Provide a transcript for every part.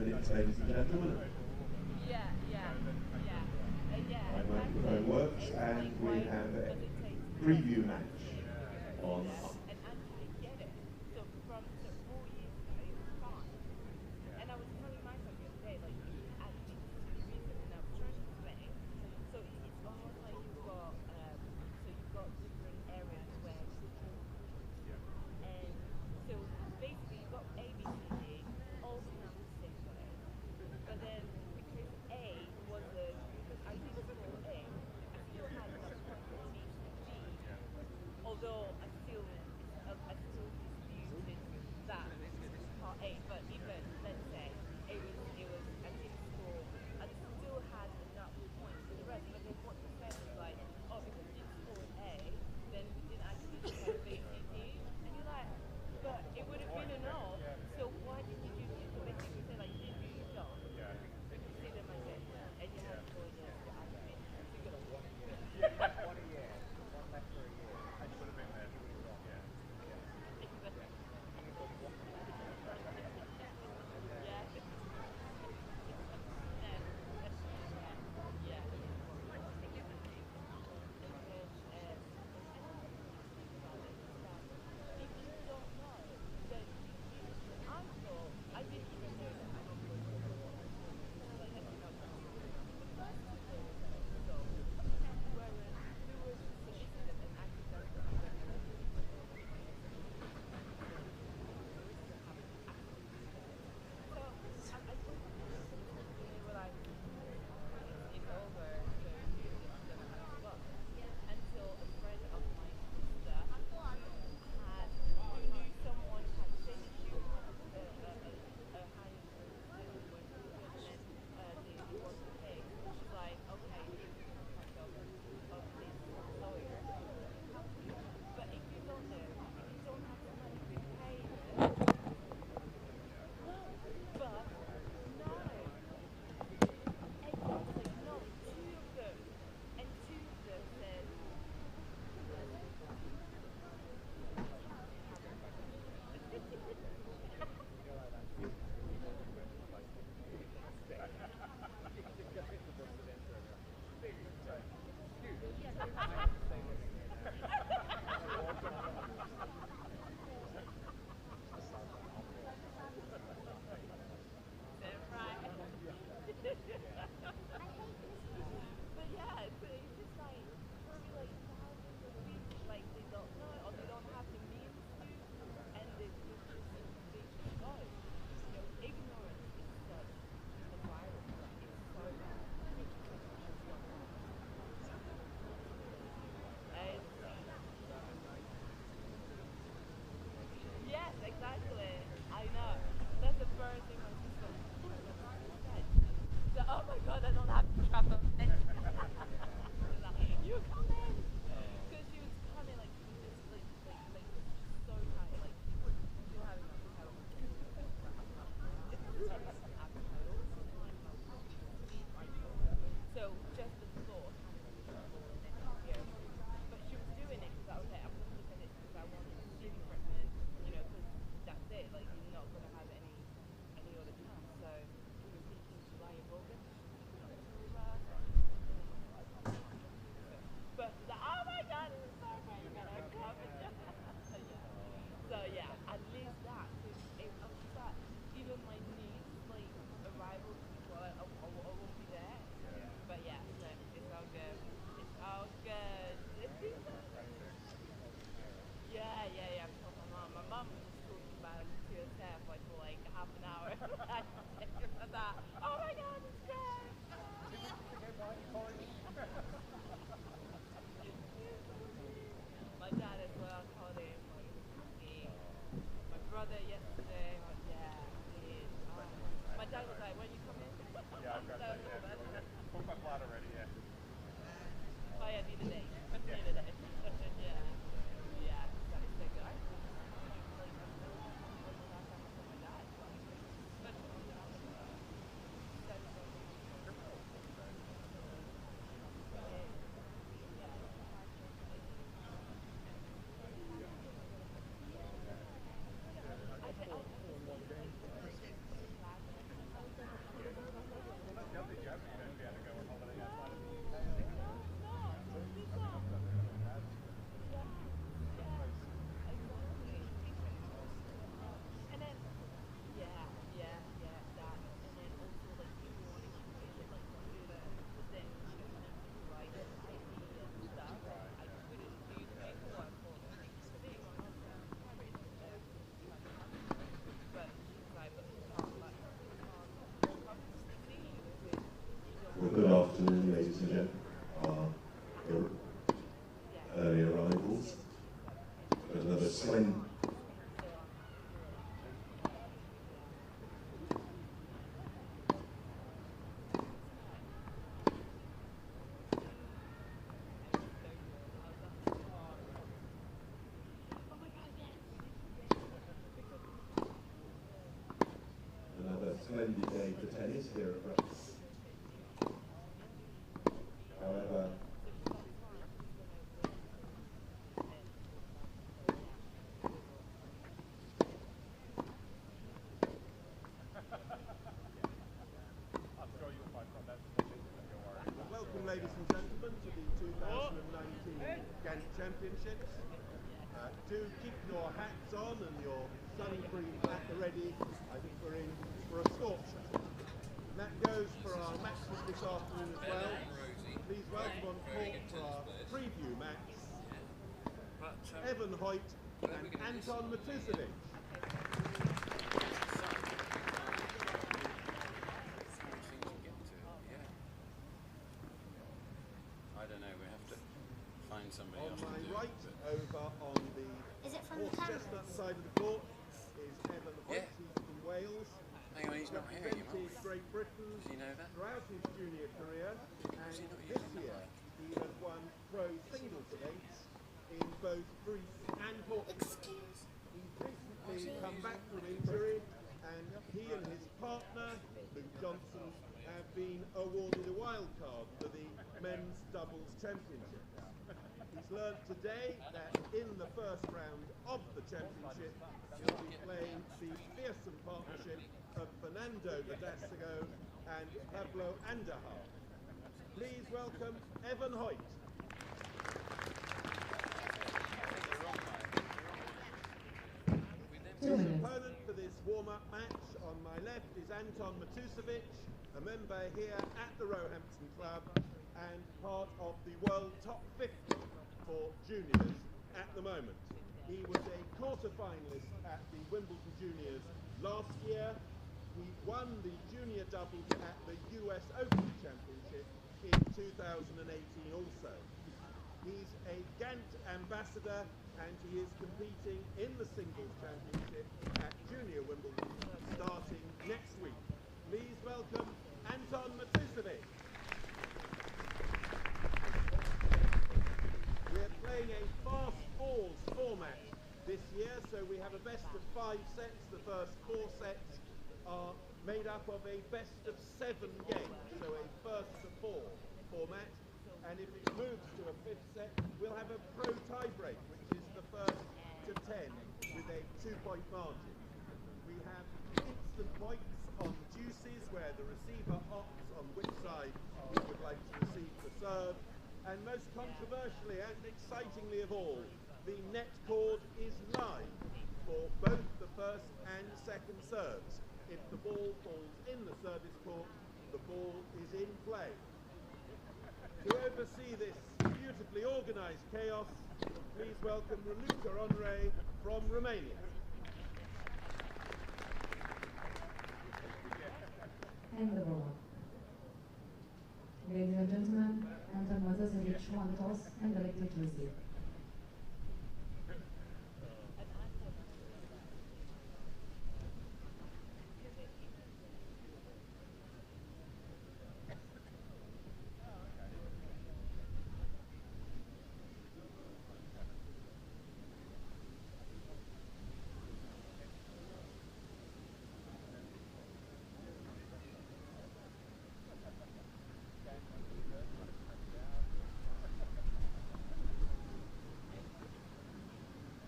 minutes, ladies and gentlemen. My microphone works, and we have a preview match on. ladies and gentlemen, are your early arrivals. Another splendid. Another splendid day for tennis here at Brussels. However, welcome, ladies and gentlemen, to the 2019 GANT Championships. Do keep your hats on and your sun cream at the ready. I think we're in for a scorcher. And that goes for our matches this afternoon as well. Please welcome on court for our preview match, Evan Hoyt and Anton Matusevich. I don't know, we have to find somebody else to On do my right, over on the horse chestnut side of the court, is Evan Hoyt. He's from Wales. Hang on, he's not here anymore. Represented Great Britain Does he know that? throughout his junior career, and he not this using year that he has won pro singles events in both Greece and Portugal. He's recently come back from injury, and he and his partner, Luke Johnson, have been awarded a wild card for the men's doubles championships. He's learned today that in the first round of the championship, he'll be playing the fearsome partnership of Fernando Verdasco and Pablo Andahar. Please welcome Evan Hoyt. His opponent for this warm-up match on my left is Anton Matusevich, a member here at the Roehampton Club and part of the World Top 50 for juniors at the moment. He was a quarter-finalist at the Wimbledon Juniors last year. He won the junior doubles at the US Open Championship in 2018 also. He's a GANT ambassador and he is competing in the singles championship at Junior Wimbledon starting next week. Please welcome Anton Matusevich. We're playing a fast falls format this year, so we have a best of 5 sets. The first 4 sets are made up of a best of 7 games, so a first to 4 format. And if it moves to a 5th set, we'll have a pro tiebreak, which is the first to 10 with a 2-point margin. We have instant points on deuces, where the receiver opts on which side he would like to receive the serve. And most controversially and excitingly of all, the net cord is live for both the first and second serves. If the ball falls in the service court, the ball is in play. To oversee this beautifully organised chaos, please welcome Raluca Onre from Romania. And the ball. Ladies and gentlemen, Anton Matusevich won toss and elected to receive.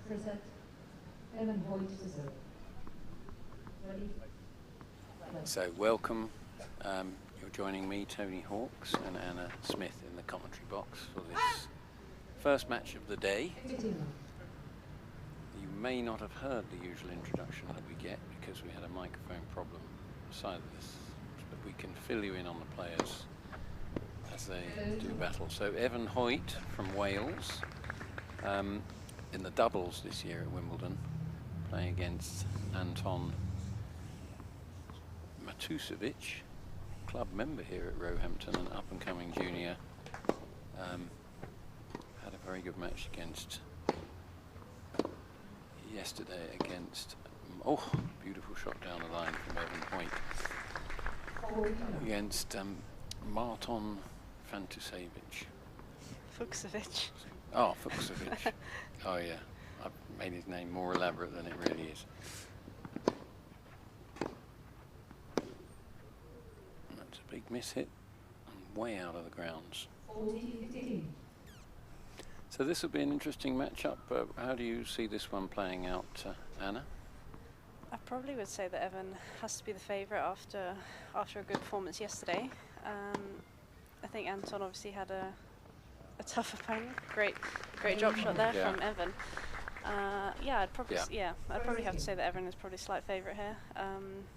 First set, Evan Hoyt to serve. Ready? So welcome, you're joining me, Tony Hawks and Anna Smith in the commentary box for this first match of the day. 15. You may not have heard the usual introduction that we get because we had a microphone problem aside of this, but we can fill you in on the players as they do battle. So Evan Hoyt from Wales, in the doubles this year at Wimbledon, playing against Anton Matusevich, club member here at Roehampton, an up-and-coming junior. Had a very good match against yesterday against, oh, beautiful shot down the line from Evan Hoyt against Anton Matusevich. Fuksevich. Oh, Fuksevich. Oh yeah, I've made his name more elaborate than it really is. That's a big miss hit and way out of the grounds. 40-15. So this will be an interesting matchup. How do you see this one playing out, Anna? I probably would say that Evan has to be the favourite after a good performance yesterday. I think Anton obviously had a tough opponent. Great drop shot there from Evan. I'd probably have to say that Evan is probably a slight favourite here.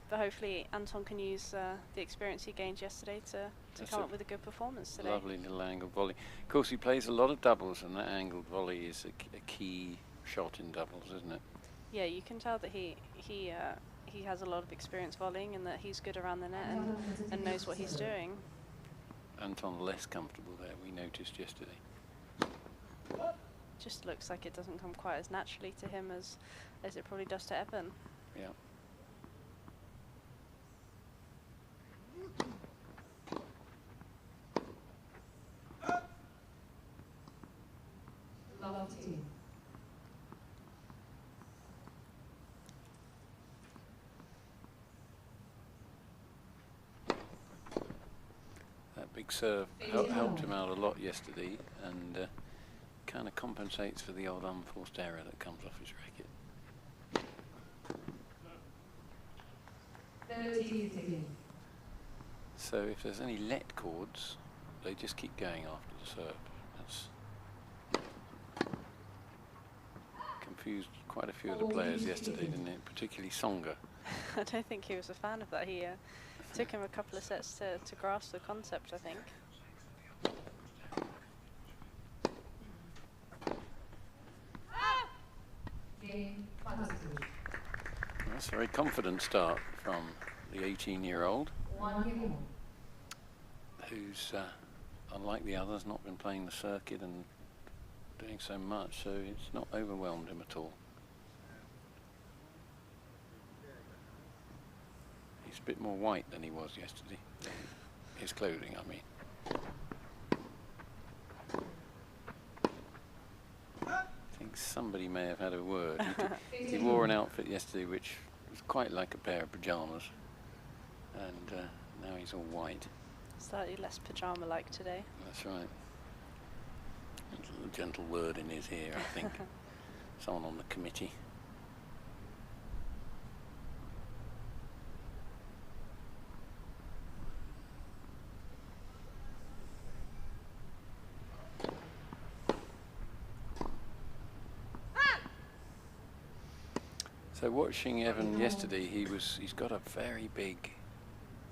But hopefully Anton can use the experience he gained yesterday to come up with a good performance today. Lovely little angled volley. Of course, he plays a lot of doubles, and that angled volley is a key shot in doubles, isn't it? Yeah, you can tell that he has a lot of experience volleying, and that he's good around the net and knows what he's doing. Anton less comfortable there, we noticed yesterday. Just looks like it doesn't come quite as naturally to him as it probably does to Evan. Yeah. Love team. That big serve helped him out a lot yesterday, and kind of compensates for the old unforced error that comes off his racket. 30-15. So if there's any let chords, they just keep going after the serve. That's confused quite a few of the players yesterday, didn't it? Particularly Songa. I don't think he was a fan of that. He took him a couple of sets to grasp the concept, I think. That's a very confident start from the 18-year-old, who's, unlike the others, not been playing the circuit and doing so much, so it's not overwhelmed him at all. He's a bit more white than he was yesterday. His clothing, I mean. I think somebody may have had a word. He wore an outfit yesterday which was quite like a pair of pyjamas, and now he's all white. Slightly less pyjama-like today. That's right. A little gentle word in his ear, I think. Someone on the committee. So watching Evan yesterday, he's got a very big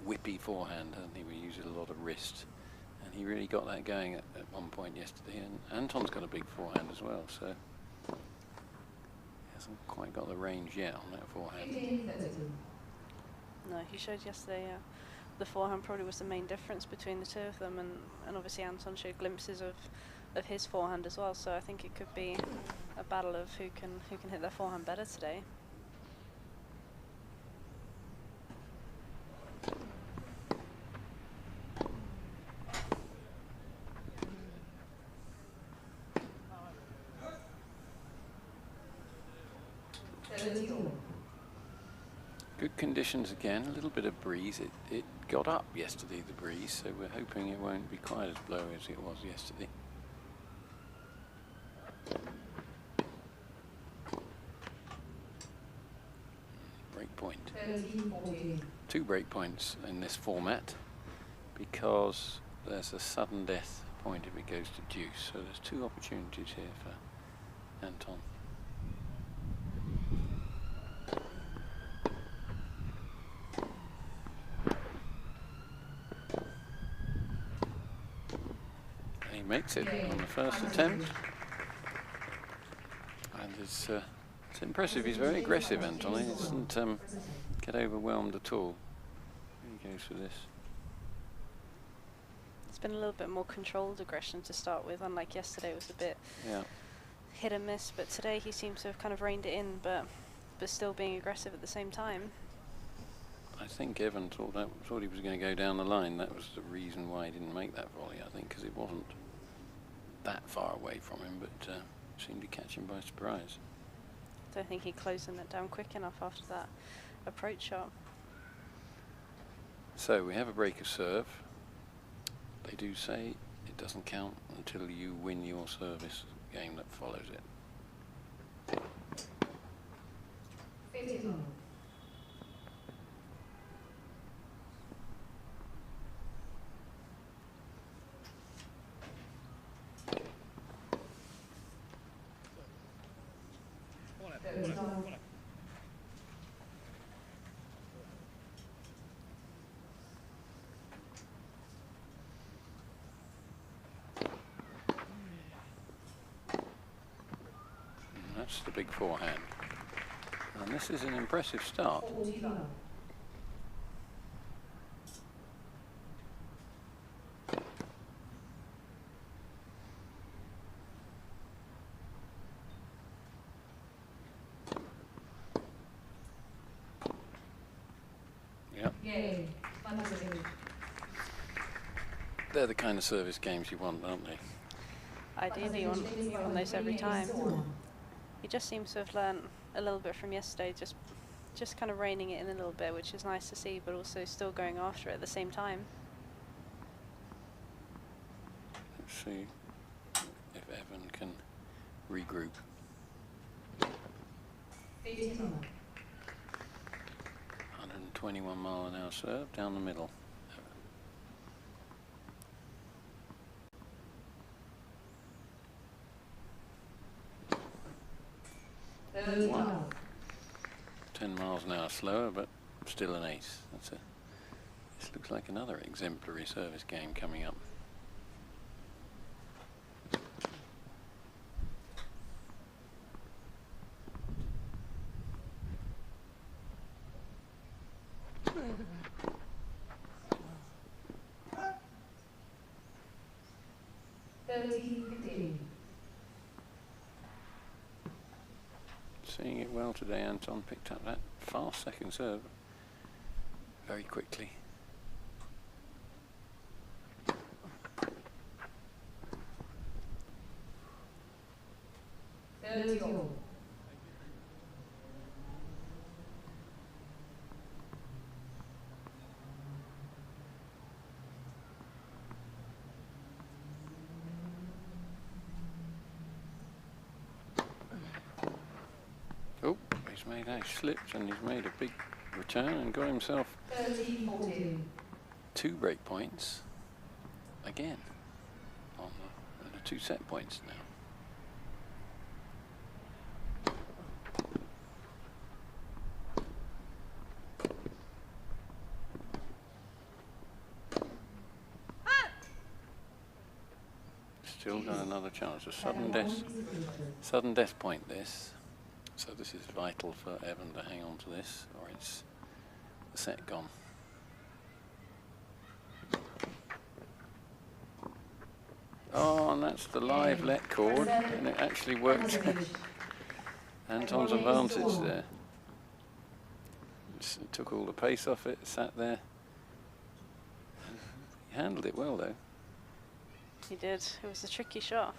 whippy forehand, hasn't he? We use a lot of wrist, and he really got that going at one point yesterday. And Anton's got a big forehand as well, so he hasn't quite got the range yet on that forehand. No, he showed yesterday the forehand probably was the main difference between the two of them, and obviously Anton showed glimpses of his forehand as well. So I think it could be a battle of who can hit their forehand better today. Good conditions again, a little bit of breeze. It got up yesterday, the breeze, so we're hoping it won't be quite as blowy as it was yesterday. Break point. 13-14. 2 break points in this format because there's a sudden death point if it goes to deuce. So there's 2 opportunities here for Anton. He makes it on the first attempt, and it's impressive. He's very aggressive, Anton. He doesn't get overwhelmed at all. He goes for this. been a little bit more controlled aggression to start with, unlike yesterday it was a bit hit and miss, but today he seems to have kind of reined it in, but still being aggressive at the same time. I think Evan thought he was going to go down the line. That was the reason why he didn't make that volley, I think, because it wasn't that far away from him, but seemed to catch him by surprise. I don't think he closed that down quick enough after that approach shot. So we have a break of serve. They do say it doesn't count until you win your service game that follows it. 50 love. That's the big forehand. And this is an impressive start. 40 love. Yep. Yay. Matusevich. They're the kind of service games you want, aren't they? Ideally you want those every time. He just seems to have learnt a little bit from yesterday, just kind of reining it in a little bit, which is nice to see, but also still going after it at the same time. Let's see if Evan can regroup. 50 love. 121 mile an hour serve down the middle. 30 love. 10 miles an hour slower, but still an ace. This looks like another exemplary service game coming up. Seeing it well today, Anton picked up that fast second serve very quickly. Oh, he's made a slipped and he's made a big return and got himself 2 break points again on the 2 set points now. Still got another chance. A sudden death point this. So this is vital for Evan to hang on to this, or it's the set gone. Oh, and that's the live let cord, and it actually worked. Anton's advantage there. It took all the pace off it, sat there. He handled it well though. He did. It was a tricky shot.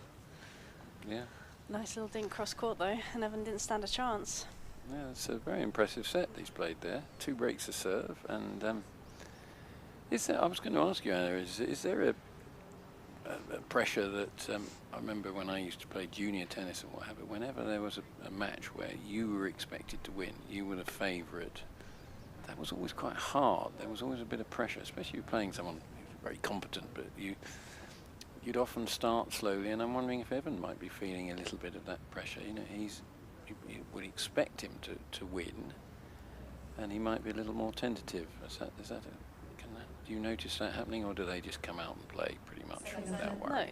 Yeah. Nice little dink cross court though, and Evan didn't stand a chance. Yeah, it's a very impressive set he's played there. 2 breaks a serve, and is there? I was going to ask you, Anna, is there a pressure that I remember when I used to play junior tennis and what have you, whenever there was a match where you were expected to win, you were the favourite, that was always quite hard. There was always a bit of pressure, especially if you're playing someone who's very competent, but you'd often start slowly, and I'm wondering if Evan might be feeling a little bit of that pressure. You know, you would expect him to win, and he might be a little more tentative. Do you notice that happening, or do they just come out and play pretty much without worry? No,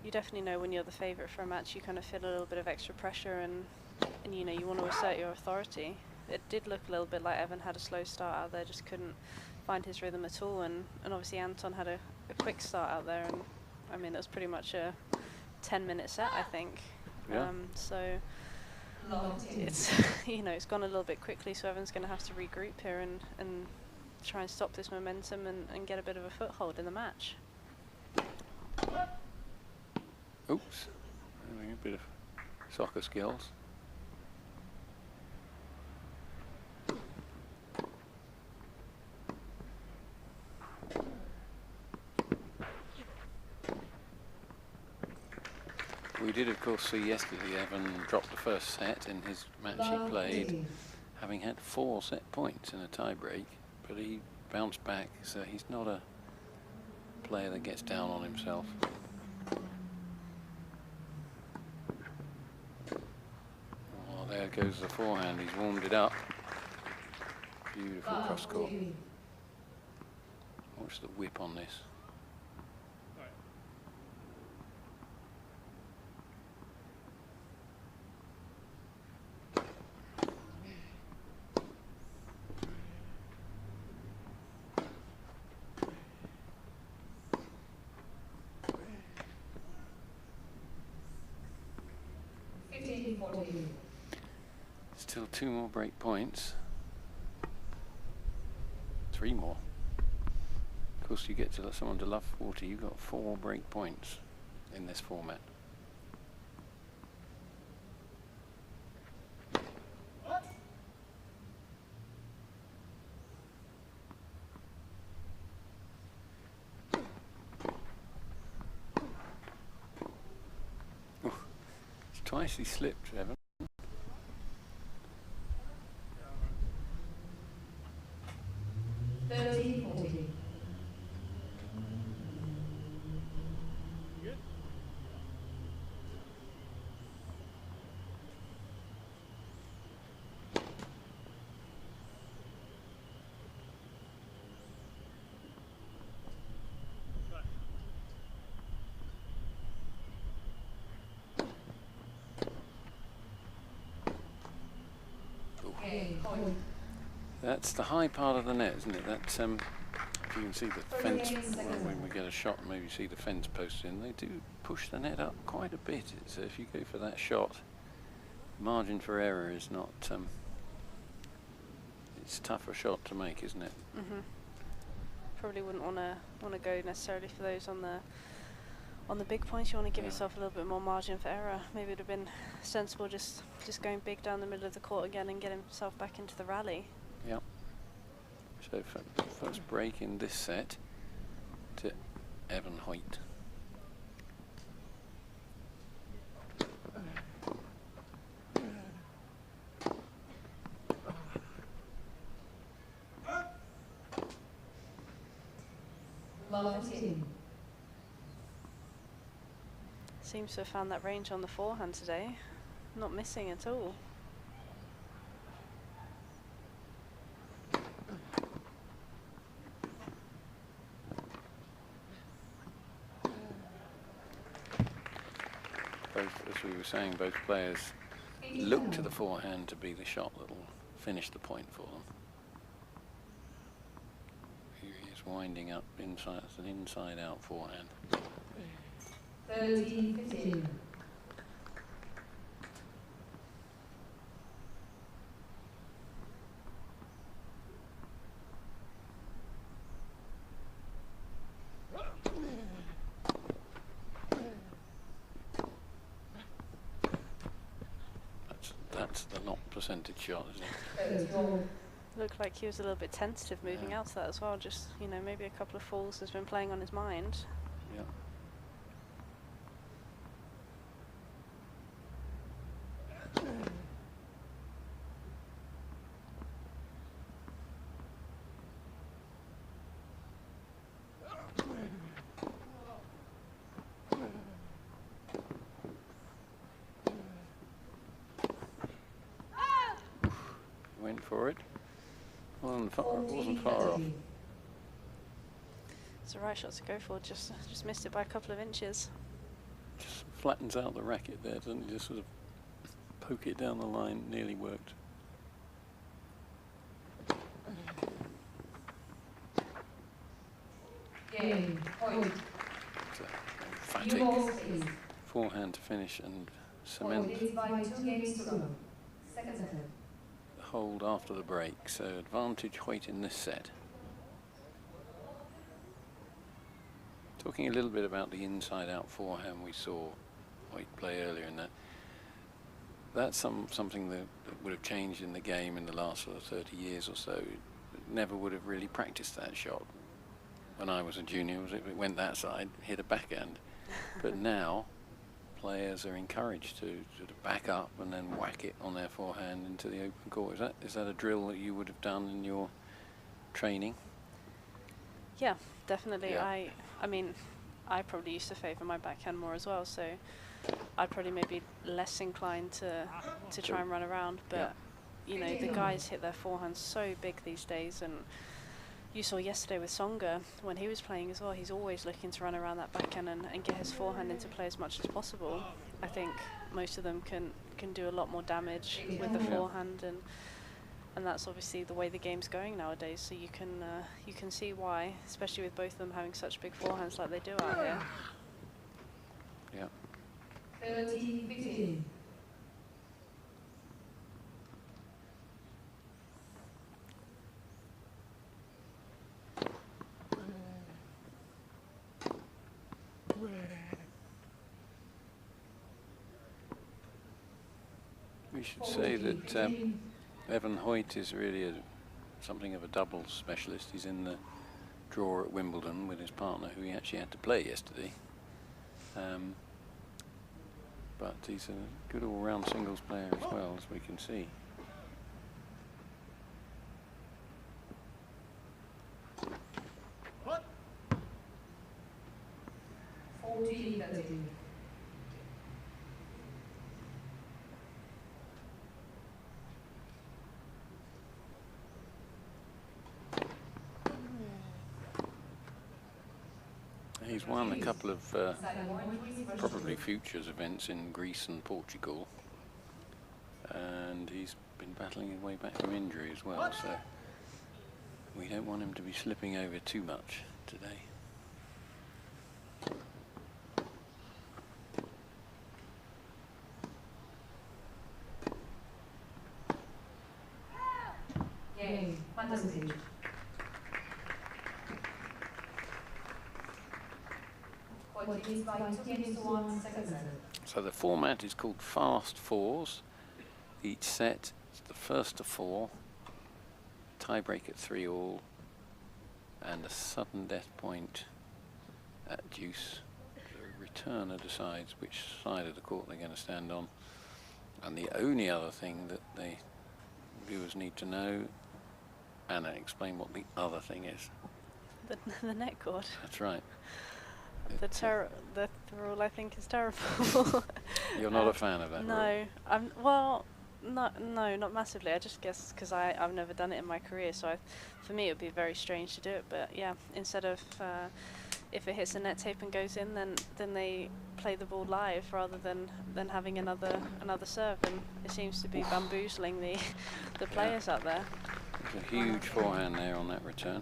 you definitely know when you're the favourite for a match. You kind of feel a little bit of extra pressure, and you know you want to assert your authority. It did look a little bit like Evan had a slow start out there, just couldn't find his rhythm at all, and obviously Anton had quick start out there, and I mean it was pretty much a 10-minute set, I think. Yeah. So it's it's gone a little bit quickly, so Evan's going to have to regroup here and try and stop this momentum and get a bit of a foothold in the match. Oops, having a bit of soccer skills. We did, of course, see yesterday Evan dropped the first set in his match he played, having had 4 set points in a tie-break, but he bounced back, so he's not a player that gets down on himself. Oh, there goes the forehand. He's warmed it up. Beautiful cross court. Watch the whip on this. Still 2 more break points. 3 more. Of course, you get to someone to love 40. You've got 4 break points in this format. Oh, twice he slipped, Evan. That's the high part of the net, isn't it? That if you can see the fence, when we get a shot, maybe see the fence post in, they do push the net up quite a bit. So if you go for that shot, margin for error is not. It's a tougher shot to make, isn't it? Mm-hmm. Probably wouldn't want to go necessarily for those on the big points. You want to give yourself a little bit more margin for error. Maybe it would have been sensible just going big down the middle of the court again and get himself back into the rally. Yep. So first break in this set to Evan Hoyt. Seems to have found that range on the forehand today. Not missing at all. As we were saying, both players look to the forehand to be the shot that will finish the point for them. Here he is winding up inside. It's an inside-out forehand. 13-15. That's the not percentage shot, isn't it? Looked like he was a little bit tentative moving out to that as well. Just, maybe a couple of falls has been playing on his mind. Yeah. Went for it. Wasn't far off. It's the right shot to go for. Just missed it by a couple of inches. Just flattens out the racket there, doesn't he? Just sort of poke it down the line. Nearly worked. Game. Hoyt. It's a New emphatic balls, please. forehand to finish and cement Hoyt leads by 2 games to 0. Second set. the hold after the break. So advantage Hoyt in this set. Talking a little bit about the inside-out forehand we saw Hoyt play earlier in that. That's something that would have changed in the game in the last sort of 30 years or so. Never would have really practiced that shot. When I was a junior, if it went that side, hit a backhand. But now, players are encouraged to sort of back up and then whack it on their forehand into the open court. Is that a drill that you would have done in your training? Yeah, definitely. Yeah. I mean, I probably used to favour my backhand more as well, so I'd probably maybe less inclined to try and run around. But you know, the guys hit their forehands so big these days, and you saw yesterday with Songa when he was playing as well. He's always looking to run around that backhand and get his forehand into play as much as possible. I think most of them can do a lot more damage with the forehand, and that's obviously the way the game's going nowadays. So you can see why, especially with both of them having such big forehands like they do out here. Yeah. 30-15. We should say that Evan Hoyt is really something of a doubles specialist. He's in the draw at Wimbledon with his partner, who he actually had to play yesterday. But he's a good all-round singles player as well, as we can see. What? 40-30. He's won a couple of probably futures events in Greece and Portugal, and he's been battling his way back from injury as well, so we don't want him to be slipping over too much today. Game. Matusevich. Hoyt leads by 2 games to 1. Second set. So the format is called fast fours. Each set is the first to 4, tiebreak at 3-all, and a sudden death point at deuce. The returner decides which side of the court they're going to stand on. And the only other thing that the viewers need to know, Anna, explain what the other thing is. The net cord. That's right. The rule I think is terrible. You're not a fan of that rule? No, no, not massively. I just guess because I've never done it in my career, so for me it would be very strange to do it. But yeah, instead of if it hits the net tape and goes in, then they play the ball live rather than having another serve, and it seems to be bamboozling the players out there. There's a huge forehand there on that return.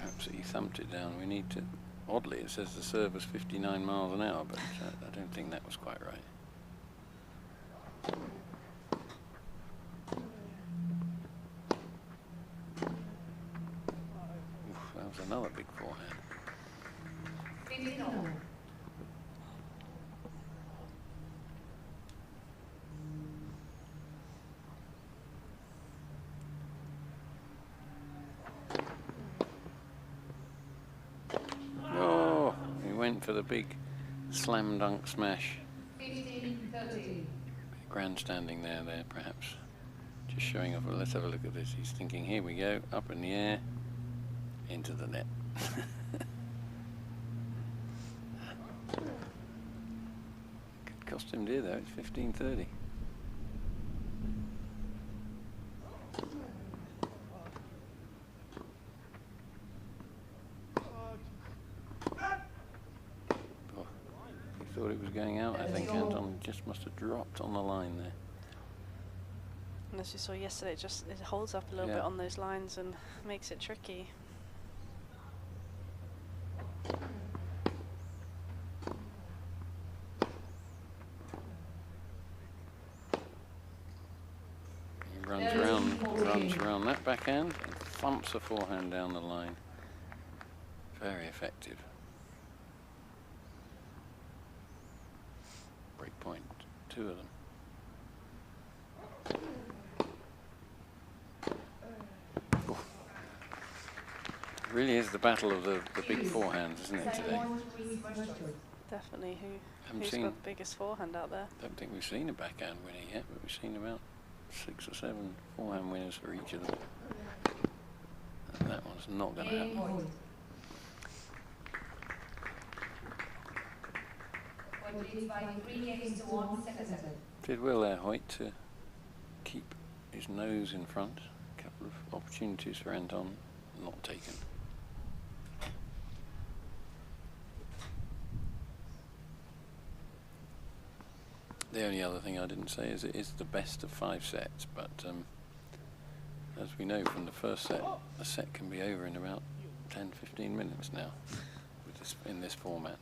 Absolutely thumped it down. We need to. Oddly, it says the serve was 59 miles an hour, but I don't think that was quite right. Oof, that was another big forehand. 15-all. Oh, he went for the big slam dunk smash. 15-30. Grandstanding there, perhaps. Just showing off. Well, let's have a look at this. He's thinking, here we go, up in the air, into the net. Could cost him dear though, it's 15-30. Oh, he thought it was going out. I think Anton just must have dropped on the line there. And as you saw yesterday, it holds up a little bit on those lines and makes it tricky. pressure on that backhand and thumps a forehand down the line. Very effective. Break point, 2 of them. Oof. It really is the battle of the big forehands, isn't it, today? Definitely. Haven't Who's seen- got the biggest forehand out there? Don't think we've seen a backhand winner yet, but we've seen about 6 or 7 forehand winners for each of them. And that one's not going to happen. Did well there, Hoyt, to keep his nose in front. A couple of opportunities for Anton, not taken. The only other thing I didn't say is it is the best of 5 sets, but as we know from the first set, a set can be over in about 10-15 minutes now with this, in this format.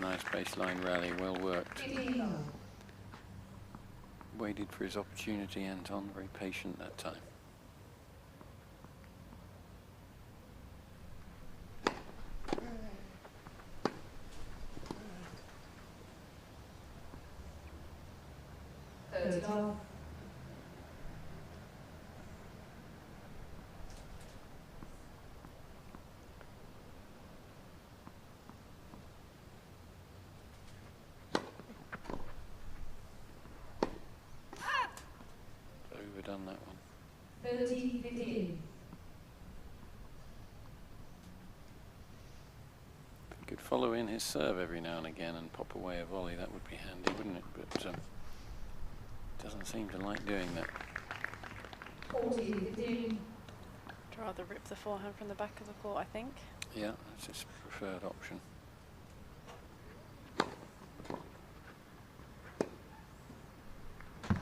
Nice baseline rally, well worked. Waited for his opportunity, Anton, very patient that time. Overdone that one. 30-15. If he could follow in his serve every now and again and pop away a volley, that would be handy, wouldn't it? But doesn't seem to like doing that. 40-15. I'd rather rip the forehand from the back of the court, I think. Yeah, that's his preferred option.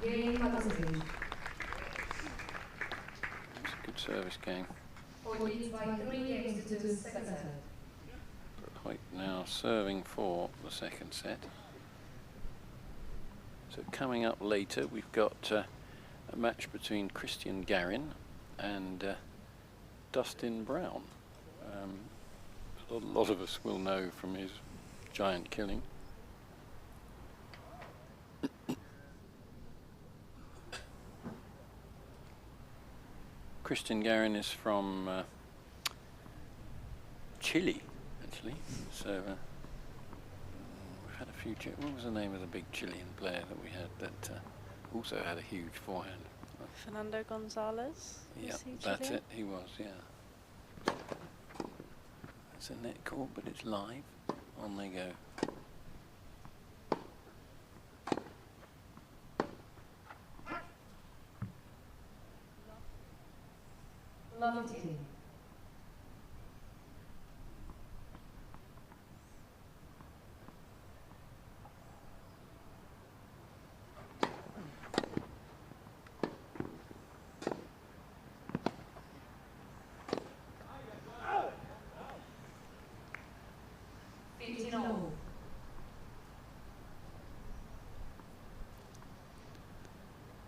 Matusevich. It's a good service game. Leads by 3 games to 2 second set. Hoyt now serving for the second set. So coming up later, we've got a match between Christian Garin and Dustin Brown. A lot of us will know from his giant killing. Christian Garin is from Chile, actually. So we've had a few. What was the name of the big Chilean player that we had that also had a huge forehand? Fernando Gonzalez? Yeah, Was he that's Chilean? it. He was, yeah. It's a net court, but it's live. On they go. Love team.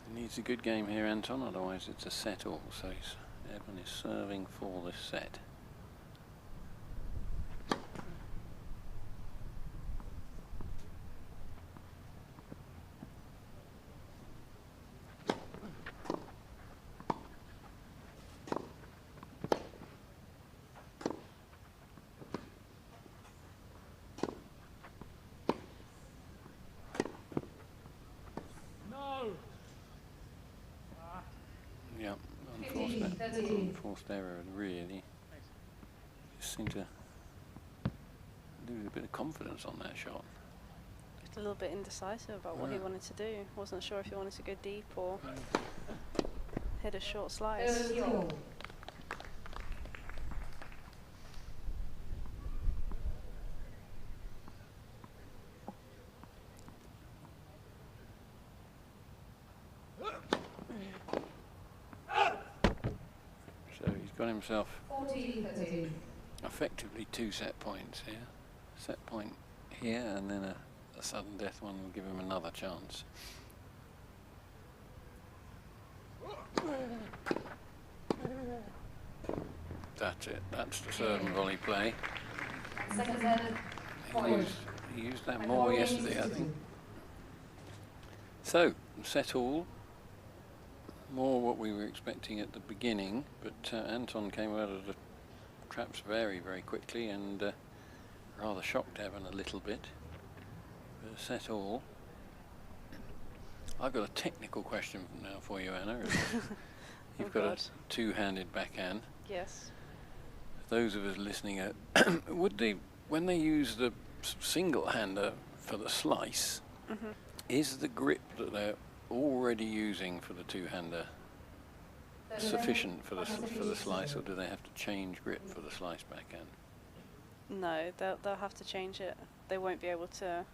He needs a good game here, Anton, otherwise it's a set all. So Evan is serving for this set. Yeah, unforced error, really. Just seemed to lose a bit of confidence on that shot. Just a little bit indecisive about what he wanted to do. Wasn't sure if he wanted to go deep or hit a short slice. got himself 14-13. effectively 2 set points here. Set point here, and then a sudden death one will give him another chance. That's it. That's the serve and volley play. Second set. He used that more yesterday, I think. So, set all. More what we were expecting at the beginning, but Anton came out of the traps very, very quickly and rather shocked Evan a little bit. But set all. I've got a technical question now for you, Anna. You've got a two-handed backhand. Yes. Those of us listening, would they, when they use the single-hander for the slice, is the grip that they're already using for the two-hander sufficient for the slice, or do they have to change grip for the slice backhand? No, they'll have to change it. They won't be able to.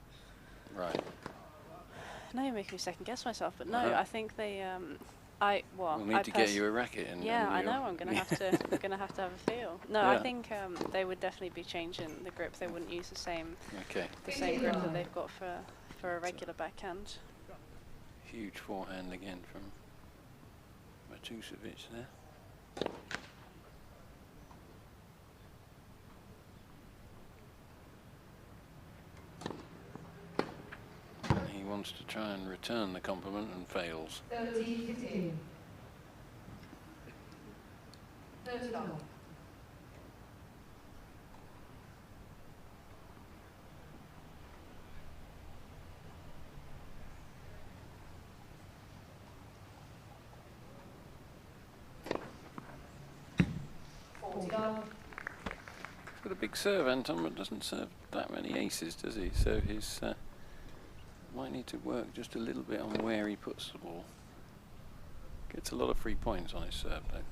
Right. Now you're making me second guess myself, but no, I think they. We'll need to get you a racket in. Yeah, I know. I'm gonna have to. I'm gonna have to have a feel. No, Yeah. I think they would definitely be changing the grip. They wouldn't use the same. Okay. The same grip that they've got for a regular backhand. Huge forehand again from Matusevich there. And he wants to try and return the compliment and fails. 13-15. 30 all. He's got a big serve, Anton, but doesn't serve that many aces, does he? So his might need to work just a little bit on where he puts the ball. Gets a lot of free points on his serve, though.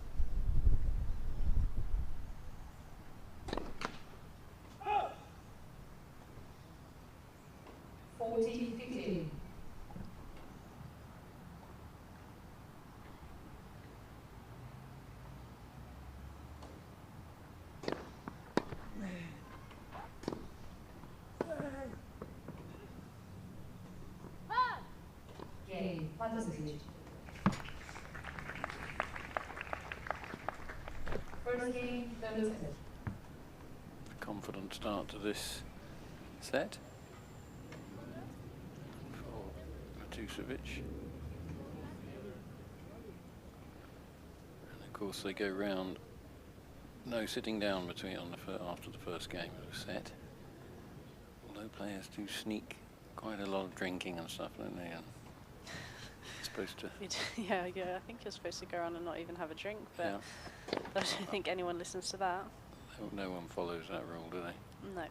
Matusevich. First game, third set. Confident start to this set for Matusevich. And of course they go round. No sitting down between after the first game of the set. Although players do sneak quite a lot of drinking and stuff, don't they? And supposed to. Yeah, I think you're supposed to go around and not even have a drink, but yeah. I don't think anyone listens to that. No one follows that rule, do they? No.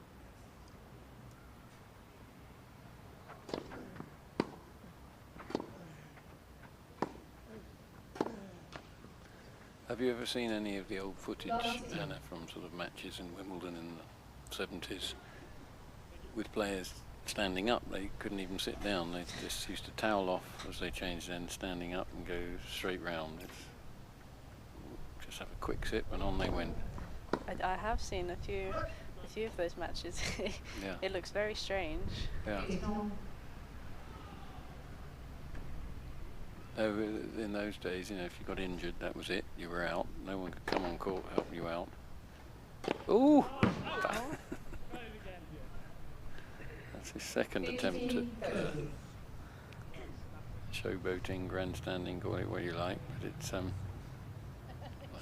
Have you ever seen any of the old footage, Anna, from sort of matches in Wimbledon in the 70s with players standing up? They couldn't even sit down. They just used to towel off as they changed, then standing up and go straight round. Just have a quick sip and on they went. I have seen a few of those matches. Yeah. It looks very strange. Yeah. In those days, you know, if you got injured, that was it. You were out. No one could come on court to help you out. Ooh! That's his second attempt at showboating, grandstanding, call it what you like. But it's, I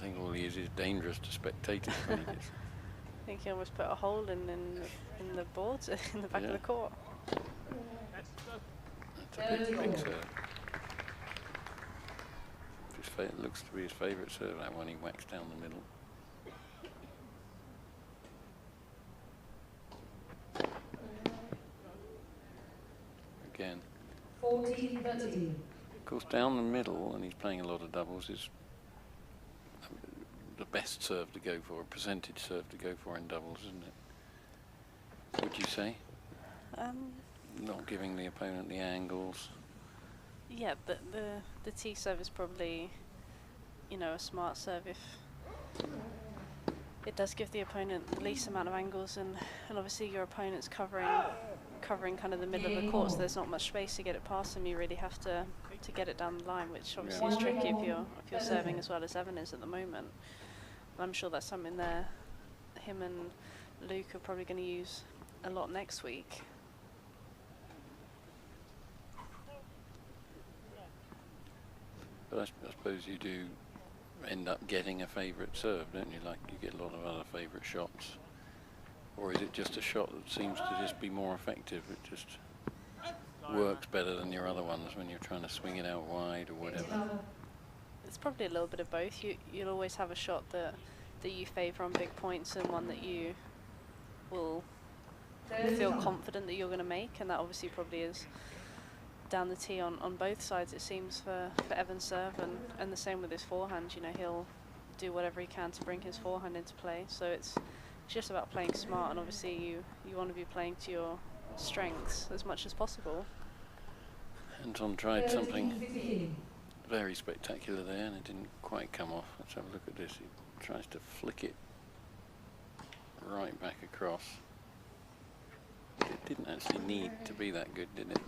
think all he is dangerous to spectators when he gets. I think he almost put a hole in the boards in the back of the court. That's a big serve. It looks to be his favourite serve, that one he whacks down the middle. Again. 14-13. Of course, down the middle, and he's playing a lot of doubles, is the best serve to go for, a percentage serve to go for in doubles, isn't it? Would you say? Not giving the opponent the angles. Yeah, the tee serve is probably, you know, a smart serve if it does give the opponent the least amount of angles, and obviously your opponent's covering kind of the middle of the court, so there's not much space to get it past them. You really have to get it down the line, which obviously is tricky if you're serving as well as Evan is at the moment. And I'm sure that's something there him and Luke are probably going to use a lot next week. But I suppose you do end up getting a favourite serve, don't you? Like you get a lot of other favourite shots. Or is it just a shot that seems to just be more effective? It just works better than your other ones when you're trying to swing it out wide or whatever. It's probably a little bit of both. You'll always have a shot that you favour on big points, and one that you will feel confident that you're going to make, and that obviously probably is down the tee on both sides, it seems, for Evan's serve, and the same with his forehand. You know, he'll do whatever he can to bring his forehand into play. So it's just about playing smart, and obviously you want to be playing to your strengths as much as possible. Anton tried something very spectacular there, and it didn't quite come off. Let's have a look at this. He tries to flick it right back across. It didn't actually need to be that good, did it?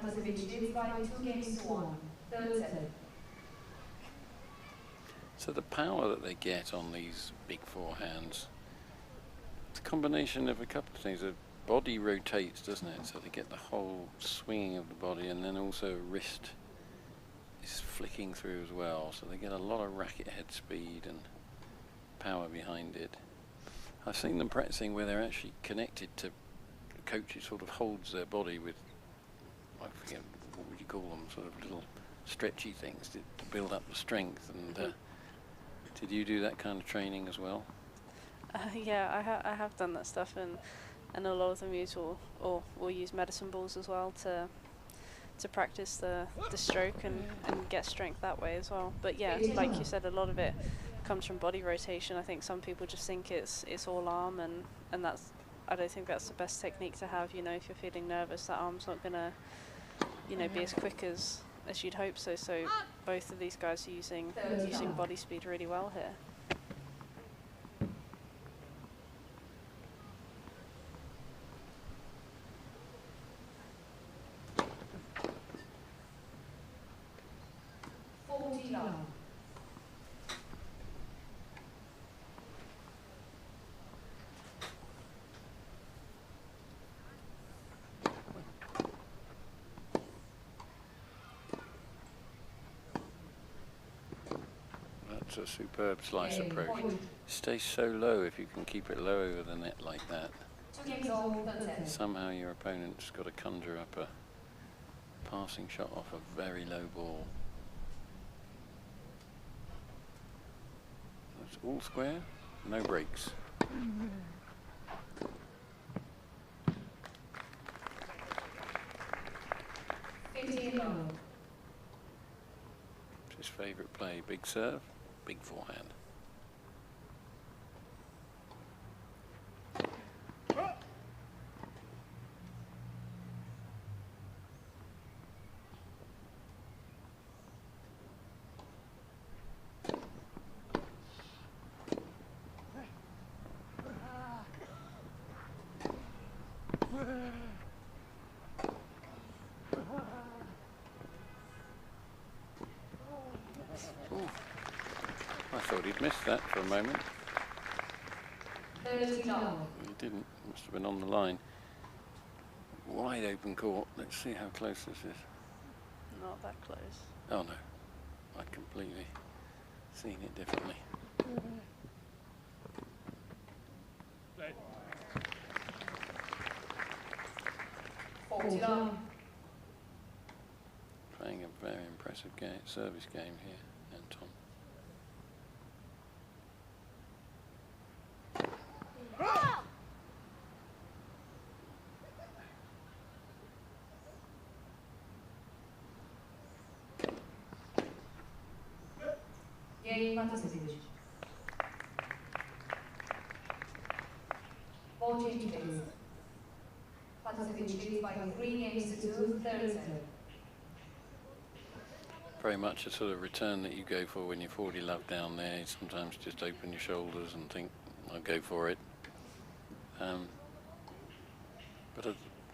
Matusevich leads by 2 games to 1. Third set. So the power that they get on these big forehands, it's a combination of a couple of things. The body rotates, doesn't it? So they get the whole swinging of the body, and then also wrist is flicking through as well. So they get a lot of racket head speed and power behind it. I've seen them practicing where they're actually connected to a coach who sort of holds their body with, I forget, what would you call them, sort of little stretchy things to build up the strength. And did you do that kind of training as well? Yeah, I have done that stuff, and a lot of them use or will use medicine balls as well to practice the stroke and get strength that way as well. But yeah, like you said, a lot of it comes from body rotation. I think some people just think it's all arm, and that's, I don't think that's the best technique to have. You know, if you're feeling nervous, that arm's not gonna, you know, be as quick as you'd hope so. So both of these guys are using body speed really well here. That's a superb slice approach. Stay so low if you can keep it low over the net like that. Somehow your opponent's got to conjure up a passing shot off a very low ball. It's all square, no breaks. His favourite play, big serve, big forehand. I thought he'd missed that for a moment. He didn't, must have been on the line. Wide open court, let's see how close this is. Not that close. Oh no, I'd completely seen it differently. Playing a very impressive service game here, Anton. Game Matusevich. Ball change phase. Matusevich leads by 3 games to 2, third serve. Very much a sort of return that you go for when you're 40 love down there. You sometimes just open your shoulders and think, I'll go for it. But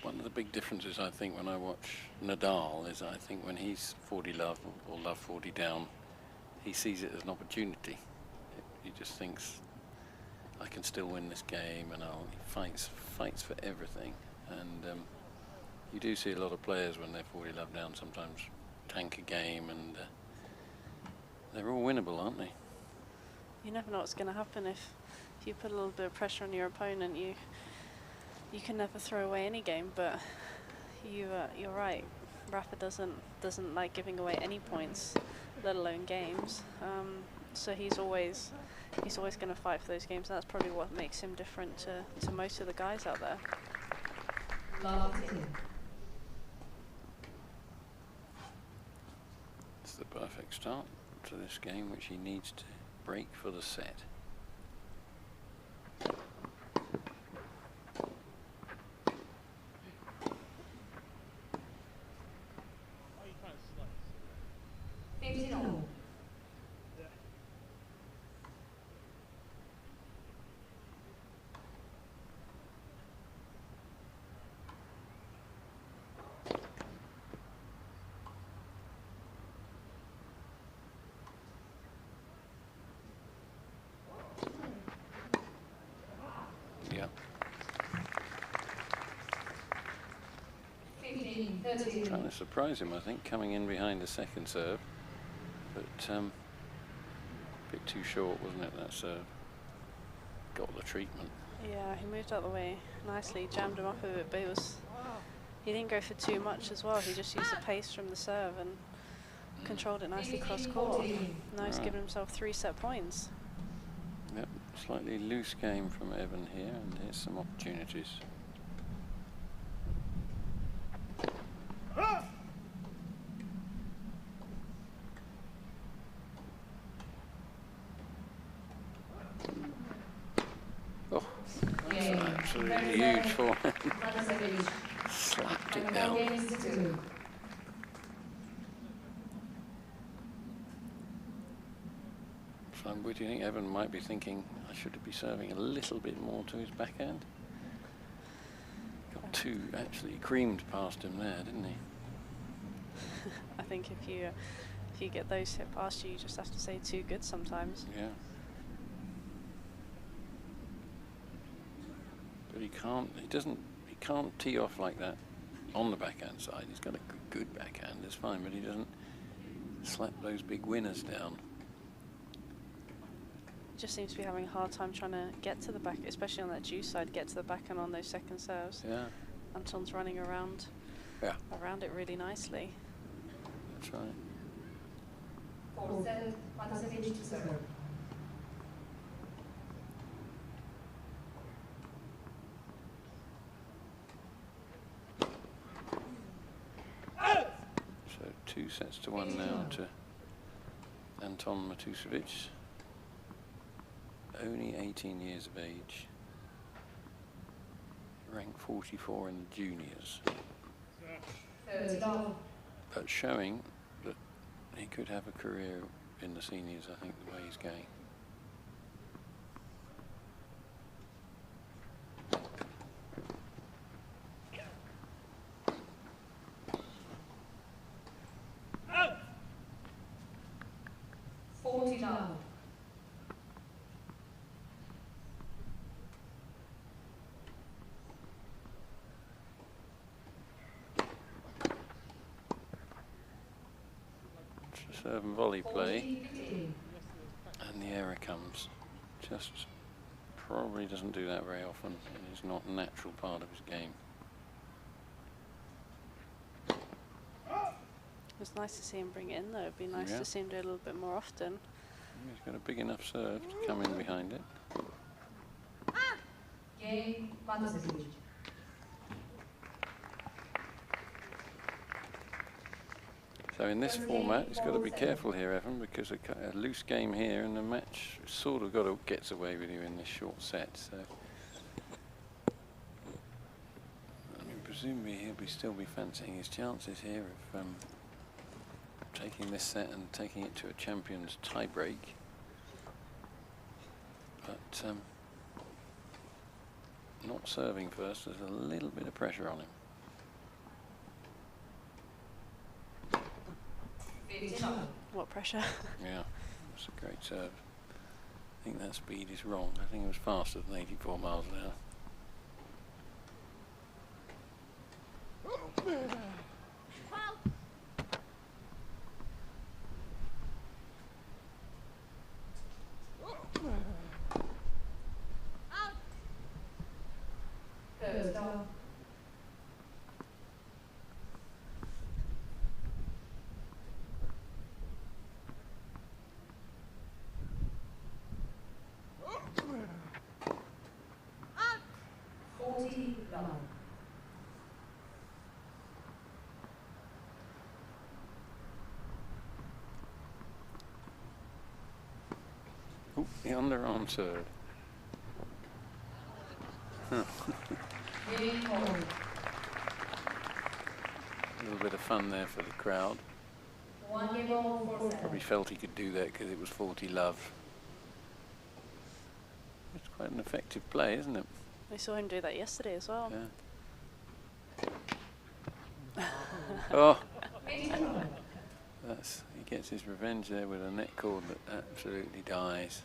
one of the big differences I think when I watch Nadal is I think when he's 40 love or love 40 down, he sees it as an opportunity. He just thinks, I can still win this game, and he fights for everything. And you do see a lot of players when they're 40 love down sometimes tank a game, and they're all winnable, aren't they? You never know what's going to happen if you put a little bit of pressure on your opponent. You can never throw away any game, but you're right. Rafa doesn't like giving away any points, let alone games. So he's always going to fight for those games. And that's probably what makes him different to most of the guys out there. It's the perfect start to this game, which he needs to break for the set. Trying to surprise him, I think, coming in behind the second serve, but a bit too short, wasn't it, that serve? Got the treatment. Yeah, he moved out of the way nicely, jammed him up a bit, but he didn't go for too much as well. He just used the pace from the serve and controlled it nicely cross court. Now he's given himself 3 set points. Yep, slightly loose game from Evan here, and here's some opportunities. Absolutely huge for him. Slapped it down. So what do you think Evan might be thinking? I should be serving a little bit more to his backhand. Got two, actually creamed past him there, didn't he? I think if you get those hit past you, you just have to say too good sometimes. Yeah. But he can't tee off like that on the backhand side. He's got a good backhand, it's fine, but he doesn't slap those big winners down. Just seems to be having a hard time trying to get to the back, especially on that juice side, get to the backhand on those second serves. Yeah. Anton's running around it really nicely. That's right. 4-7, Matusevich to serve. So 2-1 now to Anton Matusevich. Only 18 years of age. Ranked 44 in the juniors. But showing that he could have a career in the seniors, I think, the way he's going. Serve and volley play, and the error comes. Just probably doesn't do that very often. It is not a natural part of his game. It's nice to see him bring it in though. It'd be nice to see him do it a little bit more often. He's got a big enough serve to come in behind it. Game Matusevich. So in this format, it's got to be careful here, Evan, because a loose game here and the match sort of gets away with you in this short set. So I mean, presumably he'll still be fancying his chances here of taking this set and taking it to a champion's tiebreak. But not serving first, there's a little bit of pressure on him. What pressure? Yeah, it's a great serve. I think that speed is wrong. I think it was faster than 84 miles an hour. Oh, the underarm serve. A little bit of fun there for the crowd. Probably felt he could do that because it was 40-love. It's quite an effective play, isn't it? We saw him do that yesterday as well. Yeah. Oh, he gets his revenge there with a net cord that absolutely dies.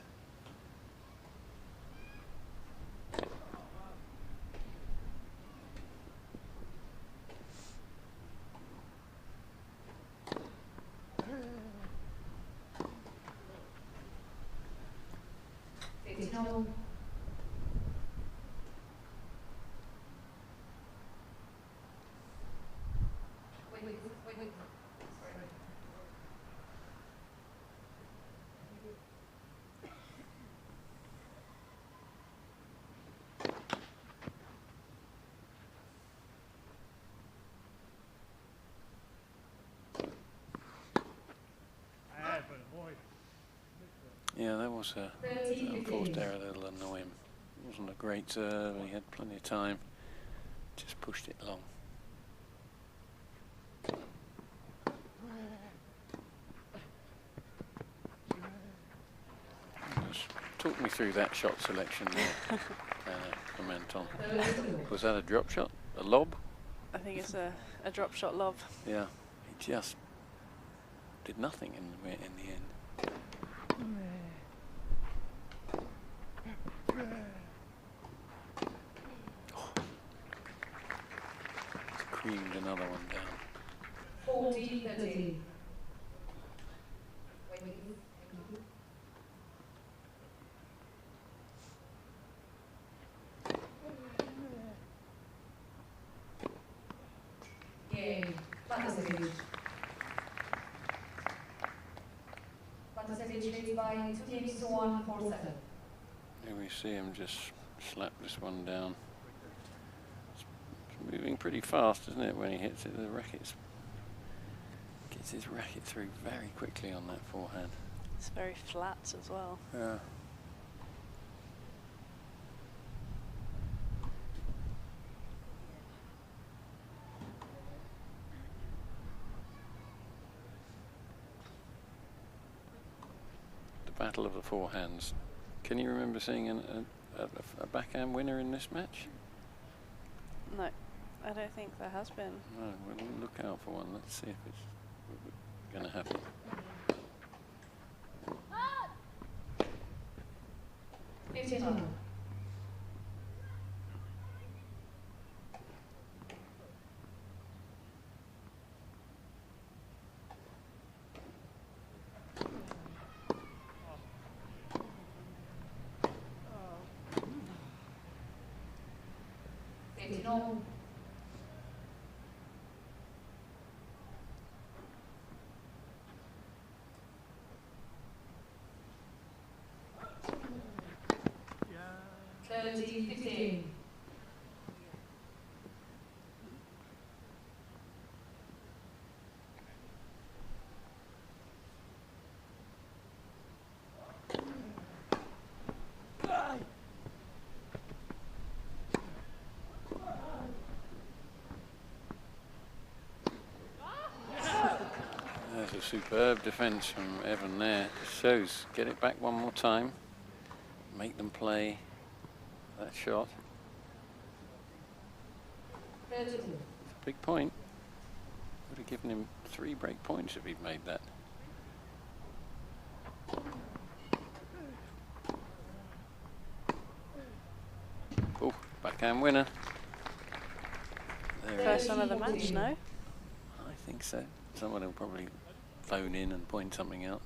Yeah, that was a unforced error that'll annoy him. It wasn't a great serve, he had plenty of time, just pushed it long. Just talk me through that shot selection there from Anton. Was that a drop shot? A lob? I think it's a drop shot lob. Yeah, he just did nothing in the end. Creamed another one down. 40-30. Game. Matusevich. Matusevich leads by 2 games to 1, 4-7. Here we see him just slap this one down. Moving pretty fast, isn't it, when he hits it? The racket's gets his racket through very quickly on that forehand. It's very flat as well. Yeah. The battle of the forehands. Can you remember seeing a backhand winner in this match? No, I don't think there has been. No, we'll look out for one. Let's see if it's going to happen. No. Yeah. 30-15. Superb defence from Evan there. Shows, get it back one more time. Make them play that shot. It's a big point. Would have given him 3 break points if he'd made that. Oh, backhand winner. There First one of the match, no? I think so. Someone will probably phone in and point something out.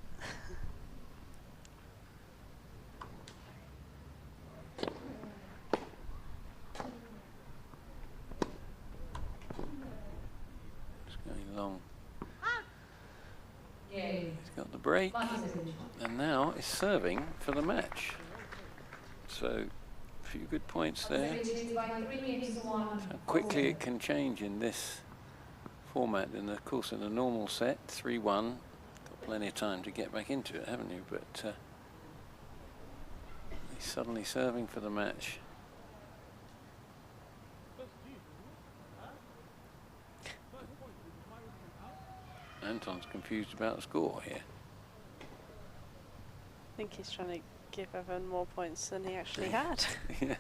It's going long. He's got the break, and now is serving for the match. So, a few good points there. How quickly it can change in this format. And of course, in a normal set, 3-1, got plenty of time to get back into it, haven't you? But he's suddenly serving for the match. Anton's confused about the score here. I think he's trying to give Evan more points than he actually had. Yeah.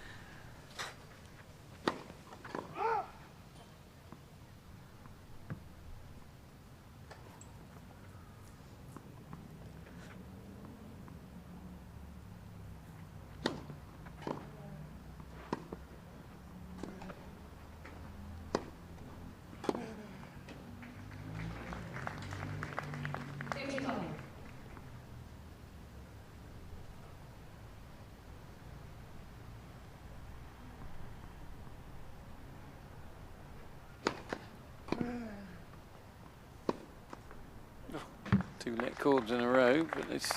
Two let chords in a row, but it's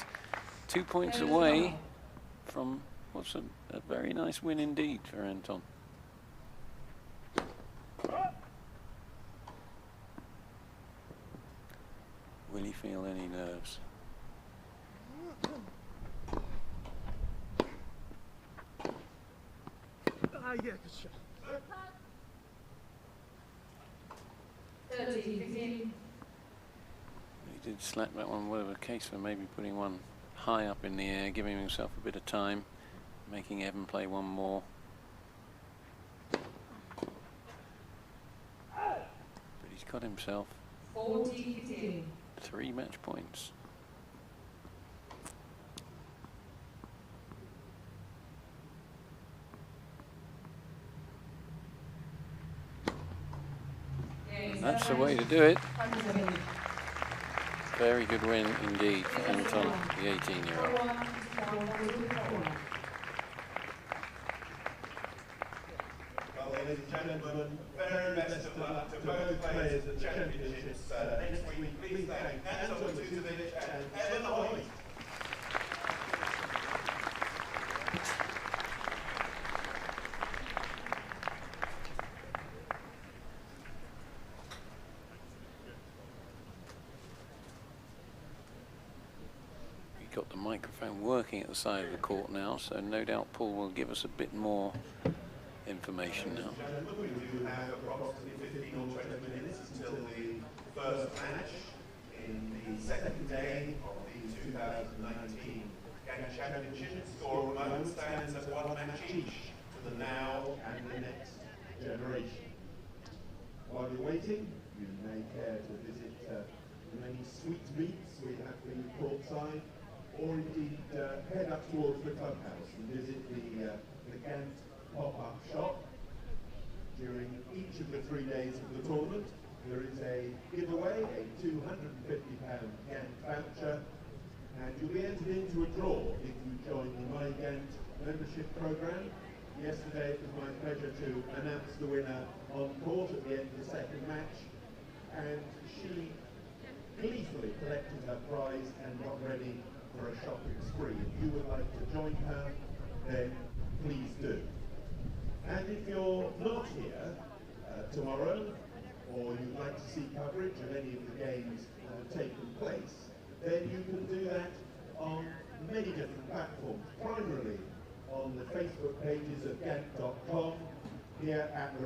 2 points away from what's a very nice win indeed for Anton. Will he feel any nerves? Yeah, good shot. 30-15. He did slap that one, whatever the case for maybe putting one high up in the air, giving himself a bit of time, making Evan play one more. But he's got himself 40-15. 3 match points. And that's the way to do it. Very good win indeed for Anton, the 18-year-old. Well, ladies and gentlemen, very best of luck to both players at the championships next week. Please thank Anton Matusevich and Evan Hoyt. Got the microphone working at the side of the court now, so no doubt Paul will give us a bit more information now. We do have approximately 15 or 20 minutes until the first match in the second day of the 2019 GANT Championship. The score at the moment stands at 1 match each to the now and the next generation. While you're waiting, you may care to visit the many sweetmeats we have for you courtside, or indeed head up towards the clubhouse and visit the GANT pop-up shop. During each of the 3 days of the tournament, there is a giveaway, a £250 GANT voucher, and you'll be entered into a draw if you join the My GANT membership program. Yesterday it was my pleasure to announce the winner on court at the end of the second match, and she gleefully collected her prize and got ready for a shopping spree. If you would like to join her, then please do. And if you're not here tomorrow, or you'd like to see coverage of any of the games that have taken place, then you can do that on many different platforms, primarily on the Facebook pages of GANT.com, here at the